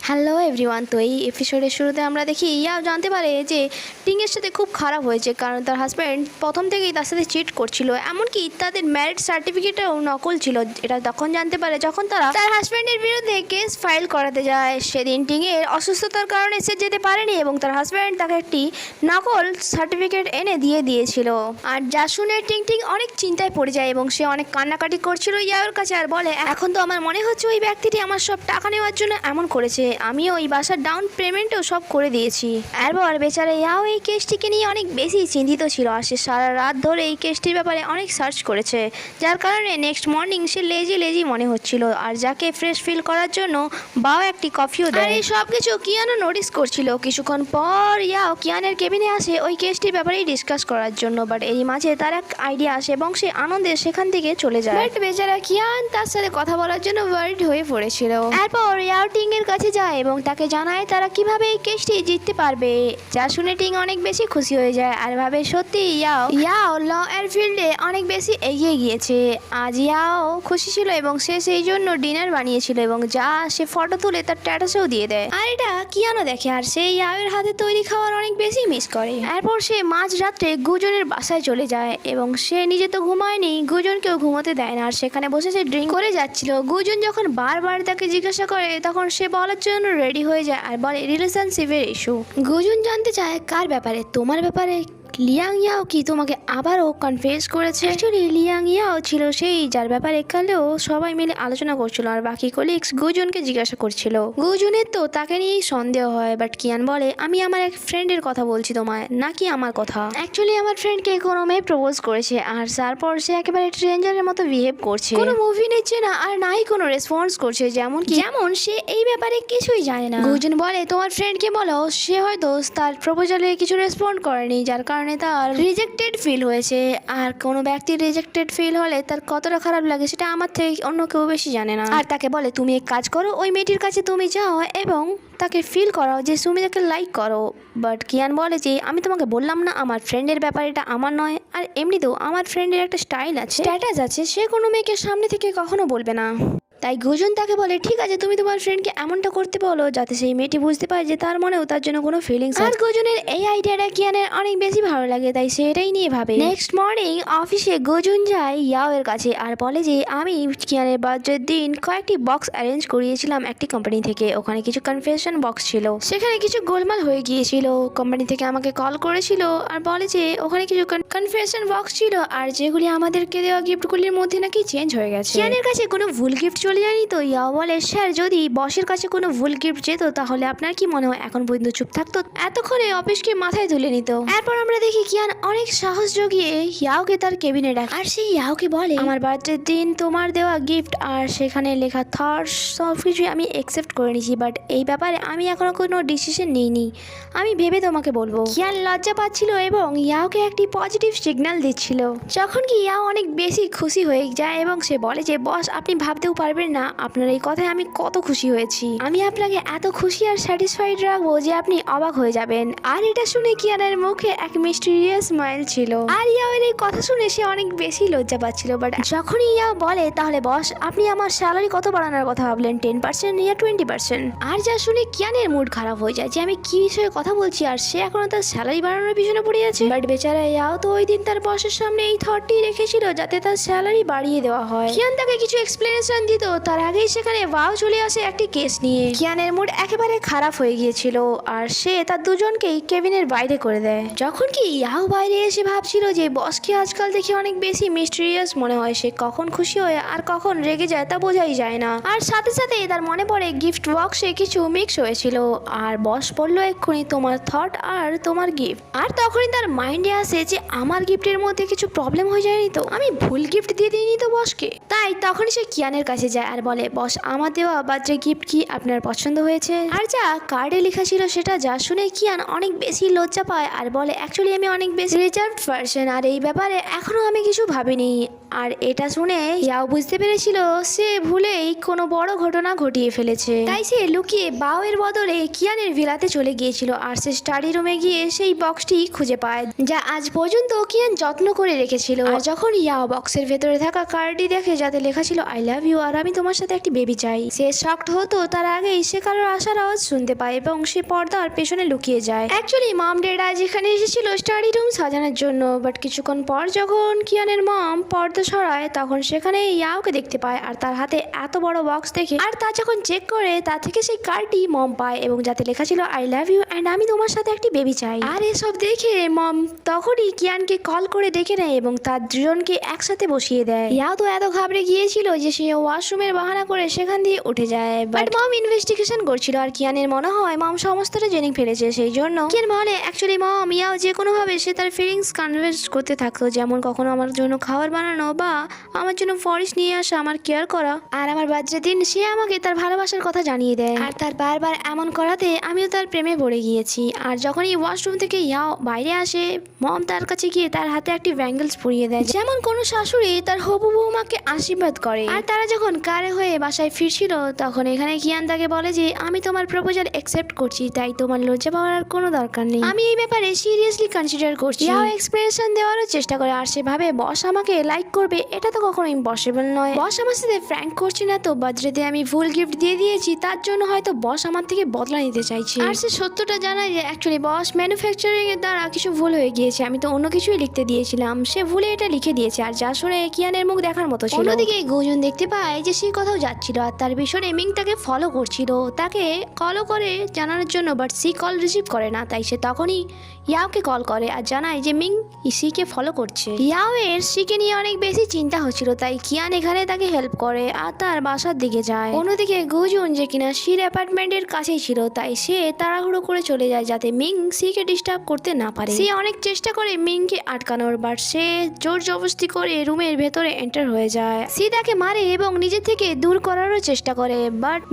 Hello everyone. তো এই এপিসোডের শুরুতে আমরা দেখি ইয়াও জানতে পারে যে টিংয়ের সাথে খুব খারাপ হয়েছে, কারণ তার হাজব্যান্ড প্রথম থেকেই তার সাথে চিট করছিল, এমনকি তাদের ম্যারিড সার্টিফিকেটও নকল ছিল। এটা তখন জানতে পারে যখন তারা তার হাজব্যান্ডের বিরুদ্ধে কেস ফাইল করাতে যায়। সেদিন টিংয়ের অসুস্থতার কারণে সে যেতে পারেনি এবং তার হাজব্যান্ড তাকে একটি নকল সার্টিফিকেট এনে দিয়েছিল। আর যা শুনে টিং অনেক চিন্তায় পড়ে যায় এবং সে অনেক কান্নাকাটি করছিল ইয়াওর কাছে, আর বলে এখন তো আমার মনে হচ্ছে ওই ব্যক্তিটি আমার সব টাকা নেওয়ার জন্য এমন করেছে, আমিও ওই বাসার ডাউন পেমেন্টও সব করে দিয়েছি। এরপর বেচারা ইয়াও এই কেসটিকে নিয়ে অনেক বেশি চিন্তিত ছিল, আর সে সারা রাত ধরে এই কেসটির ব্যাপারে অনেক সার্চ করেছে, যার কারণে নেক্সট মর্নিং সে লেজি মনে হচ্ছিল। আর যাকে ফ্রেশ ফিল করার জন্য বাও একটি কফিও দেয়। আর এই সব কিছু কিয়ানও নোটিস করছিল। কিছুক্ষণ পর ইয়াও কিয়ানের কেবিনে আসে ওই কেসটির ব্যাপারেই ডিসকাস করার জন্য, বাট এই মাঝে তার এক আইডিয়া আসে এবং সে আনন্দে সেখান থেকে চলে যায়। বাট বেচারা কিয়ান তার সাথে কথা বলার জন্য ওয়ারিড হয়ে পড়েছিল। এরপর ইয়াও টিং এর কাছে যায় এবং তাকে জানায় তারা কিভাবে এই কেসটি জিততে পারবে, যা শুনে টিং অনেক বেশি খুশি হয়ে যায় আর ভাবে সত্যি ইয়াও ল এর ফিল্ডে অনেক বেশি এগিয়ে গিয়েছে। আজ ইয়াও খুশি ছিল এবং সে সেই জন্য ডিনার বানিয়েছিল এবং যা সে ফটো তুলে তার স্ট্যাটাসেও দিয়ে দেয়। আর এটা কিয়ানো দেখে আর সে ইয়াওয়ের হাতে তৈরি খাবার অনেক বেশি মিস করে। এরপর সে মাঝ রাত্রে গুজনের বাসায় চলে যায় এবং সে নিজে তো ঘুমায়নি, গুজনকেও ঘুমোতে দেয় না, আর সেখানে বসে সে ড্রিঙ্ক করে যাচ্ছিল। গুজন যখন বারবার তাকে জিজ্ঞাসা করে তখন সে বলার জন্য রেডি হয়ে যায় আর বলে রিলেশনশিপের ইস্যু। গুজন জানতে চায় কার ব্যাপারে, তোমার ব্যাপারে? লিয়াং ইয়াও কি তোমাকে আবারও কনফেস করেছে? অ্যাকচুয়ালি লিয়াং ইয়াও ছিল সেই যার ব্যাপারে কালেও সবাই মিলে আলোচনা করছিল, আর বাকি কলিগস গুজনকে জিজ্ঞাসা করছিল। গুজনের তো তাকে নিয়েই সন্দেহ হয়, বাট কিয়ান বলে আমি আমার এক ফ্রেন্ডের কথা বলছি তোমায়, নাকি আমার কথা। অ্যাকচুয়ালি আমার ফ্রেন্ডকে কোনো মেয়ে প্রপোজ করেছে, আর তারপর সে একেবারে স্ট্রেঞ্জারের মতো বিহেভ করছে, কোনো মুভি নিচ্ছে না আর নাই কোনো রেসপন্স করছে, যেমন সে এই ব্যাপারে কিছুই জানে না। গুজন বলে তোমার ফ্রেন্ডকে বলো সে হয়তো তার প্রপোজালে কিছু রেসপন্ড করেনি, যার কারণে তার রিজেক্টেড ফিল হয়েছে। আর কোনো ব্যক্তির রিজেক্টেড ফিল হলে তার কতটা খারাপ লাগে সেটা আমার থেকে অন্য কেউ বেশি জানে না। আর তাকে বলে তুমি এক কাজ করো, ওই মেয়েটির কাছে তুমি যাও এবং তাকে ফিল করাও যে তুমি তাকে লাইক করো। বাট কিয়ান বলে যে আমি তোমাকে বললাম না আমার ফ্রেন্ডের ব্যাপার, এটা আমার নয়, আর এমনিতেও আমার ফ্রেন্ডের একটা স্টাইল আছে, স্ট্যাটাস আছে, সে কোনো মেয়েকে সামনে থেকে কখনো বলবে না। তাই গুজন তাকে বলে ঠিক আছে তুমি তোমার ফ্রেন্ডকে এমনটা করতে বলো যাতে সেই মেয়েটি বুঝতে পারে যে তার মনেও তার জন্য কোনো ফিলিংস আছে। আর গুজনের এই আইডিয়াটা কিয়ানের অনেক বেশি ভালো লাগে, তাই সে এটাই নিয়ে ভাবে। নেক্সট মর্নিং অফিসে গুজন যায় ইয়াও এর কাছে আর বলে যে আমি কিয়ানের বার্থডের দিন কয়েকটি বক্স অ্যারেঞ্জ করিয়েছিলাম একটি কোম্পানি থেকে, ওখানে কিছু কনফেশন বক্স ছিল, সেখানে কিছু গোলমাল হয়ে গিয়েছিল। কোম্পানি থেকে আমাকে কল করেছিল আর বলে যে ওখানে কিছু কনফেশন বক্স ছিল আর যেগুলি আমাদেরকে দেওয়া গিফটগুলির মধ্যে নাকি চেঞ্জ হয়ে গেছে। কিয়ানের কাছে কোনো ভুল গিফট চলে যায়নি, তো ইয়াও বলে স্যার যদি বসের কাছে কোনো ভুল গিফট যেত তাহলে আপনার কি মনে হয় এখন পর্যন্ত চুপ থাকতো, এতক্ষণে অফিসকে মাথায় তুলে নিত। এরপর আমরা দেখি কিয়ান অনেক সাহস জগিয়ে ইয়াওকে তার কেবিনে ডাকে আর সেই ইয়াওকে বলে আমার বার্থডের দিন তোমার দেওয়া গিফট আর সেখানে লেখা থটস সব কিছুই আমি অ্যাকসেপ্ট করে নিয়েছি, বাট এই ব্যাপারে আমি এখনো কোনো ডিসিশন নিইনি, আমি ভেবে তোমাকে বলবো। কিয়ান লজ্জা পাচ্ছিল এবং ইয়াওকে একটি পজিটিভ সিগন্যাল দিচ্ছিল, যখন কি ইয়াও অনেক বেশি খুশি হয়ে যায় এবং সে বলে যে বস আপনি ভাবতেও পারবেন না আপনার এই কথায় আমি কত খুশি হয়েছি, আমি আপনাকে এত খুশি আর স্যাটিসফাইড রাখবো যে আপনি অবাক হয়ে যাবেন। আর এটা শুনে কিয়ানের মুখে এক মিস্টিরিয়াস স্মাইল ছিল, আর ইয়াওয়ের এই কথা শুনে সে অনেক বেশি লজ্জা পাচ্ছিল। বাট যখনই ইয়াও বলে তাহলে বস আপনি আমার স্যালারি কত বাড়ানোর কথা ভাবলেন, 10% ইয়া 20%? আর যা শুনে কিয়ানের মুড খারাপ হয়ে যায় যে আমি কি বিষয়ে কথা বলছি আর সে এখনো তার স্যালারি বাড়ানোর পিছনে পড়ে আছে। বাট বেচারা ইয়াও তো ওই দিন তার বসের সামনে এই থটটি রেখেছিল যাতে তার স্যালারি বাড়িয়ে দেওয়া হয়। কিয়ান তাকে কিছু এক্সপ্লেনেশন দিত, তার আগেই সেখানে ওয়াও চলে আসে একটি কেস নিয়ে। কিয়ানের মুড একেবারে খারাপ হয়ে গিয়েছিল আর সে তার দুজনকেই কেবিনের বাইরে করে দেয়। যখন কি ইয়াও বাইরে এসে ভাবছিল যে বসকে আজকাল দেখে অনেক বেশি মিস্টেরিয়াস মনে হয়, সে কখন খুশি হয় আর কখন রেগে যায় তা বোঝাই যায় না। আর সাথে সাথে তার মনে পড়ে গিফট বক্সে কিছু মিক্স হয়েছিল আর বস বললো এক্ষুনি তোমার থট আর তোমার গিফট, আর তখনই তার মাইন্ডে আসে যে আমার গিফটের মধ্যে কিছু প্রবলেম হয়ে যায়নি তো, আমি ভুল গিফট দিয়ে দিইনি তো বসকে। তাই তখনই সে কিয়ানের কাছে যায় আর বলে বস আমার দেওয়া বার্থডে গিফট কি আপনার পছন্দ হয়েছে? আর যা কার্ডে লেখা ছিল সেটা যা শুনে কিয়ান অনেক বেশি লজ্জা পায় আর বলে অ্যাকচুয়ালি আমি অনেক বেশি রিজার্ভড পারসন আর এই ব্যাপারে এখনো আমি কিছু ভাবিনি, আর এটা শুনে ইয়াও বুঝতে পেরেছিল সে ভুলেই কোনো বড় ঘটনা ঘটিয়ে ফেলেছে। তাই সে লুকিয়ে বাওয়ের বদলে কিয়ানের ভিলাতে চলে গিয়েছিল আর সে স্টাডি রুমে গিয়ে সেই বক্সটি খুঁজে পায় যা আজ পর্যন্ত কিয়ান যত্ন করে রেখেছিল। আর যখন ইয়াও বক্সের ভেতরে থাকা কার্ডটি দেখে যাতে লেখা ছিল আই লাভ ইউ আর আমি তোমার সাথে একটি বেবি চাই, সে শকড হতো তার আগেই সে কারোর আসার আওয়াজ শুনতে পায় এবং সে পর্দার পেছনে লুকিয়ে যায়। অ্যাকচুয়ালি মম ড্যাড আজ এখানে এসেছিল স্টাডি রুম সাজানোর জন্য, বাট কিছুক্ষণ পর যখন কিয়ানের মম পর্দা সরায় তখন সেখানে ইয়াওকে দেখতে পায় আর তার হাতে এত বড় বক্স দেখে আর তা যখন চেক করে তা থেকে সেই কার্ডটি মম পায় এবং যাতে লেখা ছিল আই লাভ ইউ অ্যান্ড আমি তোমার সাথে একটি বেবি চাই। আর এসব দেখে মম তখনই কিয়ানকে কল করে ডেকে নেয় এবং তার দুজনকে একসাথে বসিয়ে দেয়। ইয়াও তো এত ঘাবড়ে গিয়েছিল যে সে ওয়াশরুমের বাহানা করে সেখান দিয়ে উঠে যায়, বাট মম ইনভেস্টিগেশন করছিল আর কিয়ানের মনে হয় মম সমস্তটা জেনে ফেলেছে। সেই জন্য কিয়ান বলে অ্যাকচুয়ালি মম ইয়াও যে কোনোভাবে সে তার ফিলিংস কনভেন্স করতে থাকতো, যেমন কখনো আমার জন্য খাবার বানানো বা আমার জন্য ফরিস নিয়ে আসা, আমার কেয়ার করা, আর আমার বার্থডে দিন সে আমাকে তার ভালোবাসার কথা জানিয়ে দেয়। আর তার বারবার এমন করাতে আমিও তার প্রেমে পড়ে গিয়েছি। আর যখনই ওয়াশরুম থেকে ইয়াও বাইরে আসে মম তার কাছে গিয়ে তার হাতে একটি ব্যাঙ্গেলস পরিয়ে দেয়, যেমন কোনো শাশুড়ি তার হবু বৌমাকে আশীর্বাদ করে। আর তারা যখন কারে হয়ে বাসায় ফিরছিল তখন এখানে কিয়ান তাকে বলে যে আমি তোমার প্রপোজাল অ্যাকসেপ্ট করছি, তাই তোমার লজ্জা পাওয়ার আর কোনো দরকার নেই, আমি এই ব্যাপারে সিরিয়াসলি কনসিডার করছি। ইয়াও এক্সপ্রেশন দেওয়ারও চেষ্টা করে আর সেভাবে বস আমাকে লাইক করবে এটা তো কখনো ইম্পসিবল নয়, বস আমার সাথে ফ্র্যাঙ্ক করছে না তো, বার্থডেতে আমি ভুল গিফট দিয়ে দিয়েছি তার জন্য হয়তো বস আমার থেকে বদলা নিতে চাইছে। আর সে সত্যটা জানায় যে অ্যাকচুয়ালি বস ম্যানুফ্যাকচারিং এর দ্বারা কিছু ভুল হয়ে গিয়েছে, আমি তো অন্য কিছুই লিখতে দিয়েছিলাম, সে ভুলে এটা লিখে দিয়েছে। আর যা শুনে কিয়ানের মুখ দেখার মতো ছিল। অন্যদিকে গুজন দেখতে পায় যে সে কোথাও যাচ্ছিল আর তার পিছনে মিং তাকে ফলো করছিল, তাকে কলও করে জানানোর জন্য, বাট সি কল রিসিভ করে না। তাই সে তখনই ইয়াওকে কল করে আর জানায় যে মিং সিকে ফলো করছে। ইয়াও এর সিকে নিয়ে অনেক বেশি চিন্তা হচ্ছিল, তাই কিয়ান এখানে তাকে হেল্প করে আর তার বাসার দিকে যায়। অন্যদিকে গুজুন যে কিনা সির অ্যাপার্টমেন্টের কাছেই ছিল, তাই সে তাড়াহুড়ো করে চলে যায় যাতে মিং সিকে ডিস্টার্ব করতে না পারে। সে অনেক চেষ্টা করে মিংকে আটকানোর, বাট সে জোর জবরদস্তি করে রুমের ভেতরে এন্টার হয়ে যায়। সি তাকে মারে এবং নিজে থেকে দূর করারও চেষ্টা করে,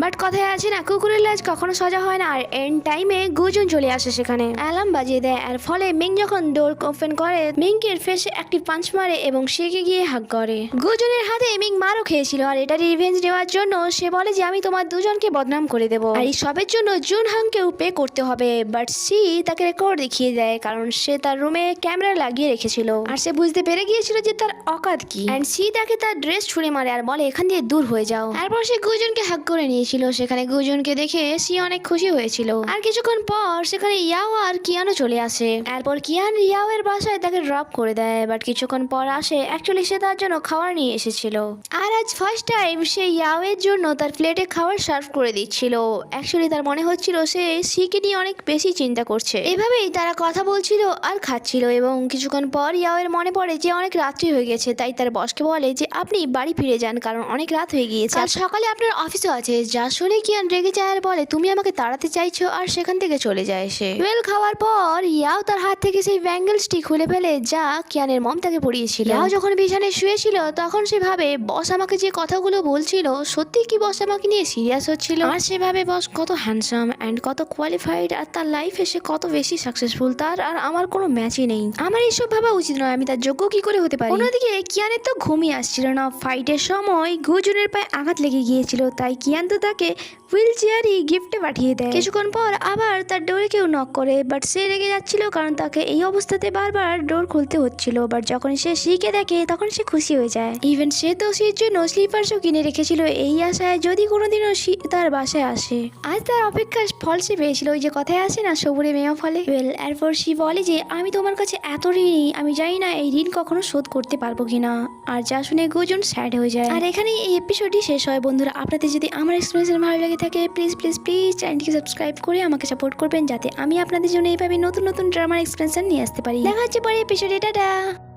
বাট কথায় আছে না কুকুরের লাজ কখনো সোজা হয় না। আর এন্ড টাইমে গুজুন চলে আসে সেখানে, অ্যালার্ম বাজিয়ে দেয় আর ফলে মিং যখন ডোর ওপেন করে মিংকের ফেসে একটি পাঞ্চ মারে এবং সেকে গিয়ে হাগ করে। গুজুনের হাতে মিং মারও খেয়েছিল আর এটা রিভেঞ্জ নেওয়ার জন্য সে বলে যে আমি তোমার দুজনকে বদনাম করে দেবো আর এই সবের জন্য জুন হাংকেও পে করতে হবে। বাট সি তাকে রেকর্ড দেখিয়ে দেয় কারণ সে তার রুমে ক্যামেরা লাগিয়ে রেখেছিল আর সে বুঝতে পেরে গিয়েছিল যে তার অকাত কি। এন্ড সি তাকে তার ড্রেস ছুঁড়ে মারে আর বলে এখান দিয়ে দূর হয়ে যাও। তারপর সে গুজনকে হাগ করে নিয়েছিল, সেখানে গুজনকে দেখে সি অনেক খুশি হয়েছিল। আর কিছুক্ষণ পর সেখানে ইয়াও আর কিয়ানও চলে আসে। এরপর কিয়ান ইয়াও এর বাসায় তাকে ড্রপ করে দেয়, বাট কিছুক্ষণ পর আসে অ্যাকচুয়ালি সে তার জন্য খাবার নিয়ে এসেছিল। আর আজ ফার্স্ট টাইম সে ইয়াও এর জন্য তার প্লেটে খাবার সার্ভ করে দিচ্ছিল। অ্যাকচুয়ালি তার মনে হচ্ছিল সে সিকে নিয়ে অনেক বেশি চিন্তা করছে। এভাবেই তারা কথা বলছিল আর খাচ্ছিল এবং কিছুক্ষণ পর ইয়াও এর মনে পড়ে যে অনেক রাত্রি হয়ে গেছে, তাই তার বসকে বলে যে আপনি বাড়ি ফিরে যান কারণ অনেক রাত হয়ে গিয়েছে, আর সকালে আপনার অফিসও আছে। যা শুনে কিয়ান রেগে যায় আর বলে তুমি আমাকে তাড়াতে চাইছো, আর সেখান থেকে চলে যায় সে। ওয়েল খাওয়ার পর ইয়াও তার হাত থেকে সেই ব্যাঙ্গেলসটি খুলে ফেলে যা কিয়ানের মম তাকে পরিয়েছিল। ইয়াও যখন বিছানায় শুয়েছিল তখন সে ভাবে বস আমাকে যে কথাগুলো বলছিল সত্যি কি বস আমাকে নিয়ে সিরিয়াস হচ্ছিল। আর সেভাবে বস কত হ্যান্ডসাম অ্যান্ড কত কোয়ালিফাইড আর তার লাইফে সে কত বেশি সাকসেসফুল, তার আর আমার কোনো ম্যাচই নেই, আমার এইসব ভাবা উচিত নয়, আমি তার যোগ্য কি করে হতে পারি। অন্যদিকে কিয়ানের তো ঘুমিয়ে আসছিল না, ফাইটের সময় গুজনের পায়ে আঘাত লেগে গিয়েছিল, তাই কিয়ান তো তাকে হুইল চেয়ারই গিফটে পাঠিয়ে দেয়। কিছুক্ষণ পর আবার তার ডোরে কেউ নক করে, বাট সে রেগে যাচ্ছিল কারণ তাকে এই অবস্থাতে বারবার ডোর খুলতে হচ্ছিল। বাট যখন সে সিকে দেখে তখন সে খুশি হয়ে যায়। ইভেন সে তো সির জন্য স্লিপার্সও কিনে রেখেছিল এই আশায় যদি কোনোদিনও সি তার বাসায় আসে। আজ তার অপেক্ষার ফল সে পেয়েছিল, ওই যে কথায় আসে না সবুরে মেয়া ফলে। ওয়েল এরপর সি বলে যে আমি তোমার কাছে এত ঋণী, আমি জানি না এই ঋণ কখনো শোধ করতে পারবো কিনা। আর যা শুনে গুজন স্যাড হয়ে যায়। আর এখানেই এই এপিসোডটি শেষ হয়। বন্ধুরা আপনাদের যদি আমার এক্সপিরিয়েন্স ভালো লাগে থাকে প্লিজ প্লিজ প্লিজ চ্যানেলটিকে সাবস্ক্রাইব করে আমাকে সাপোর্ট করবেন যাতে আমি আপনাদের জন্য এইভাবে নতুন নতুন ড্রামার এক্সপ্লেনেশন নিয়ে আসতে পারি। দেখা হচ্ছে পরে এপিসোডে, টাটা।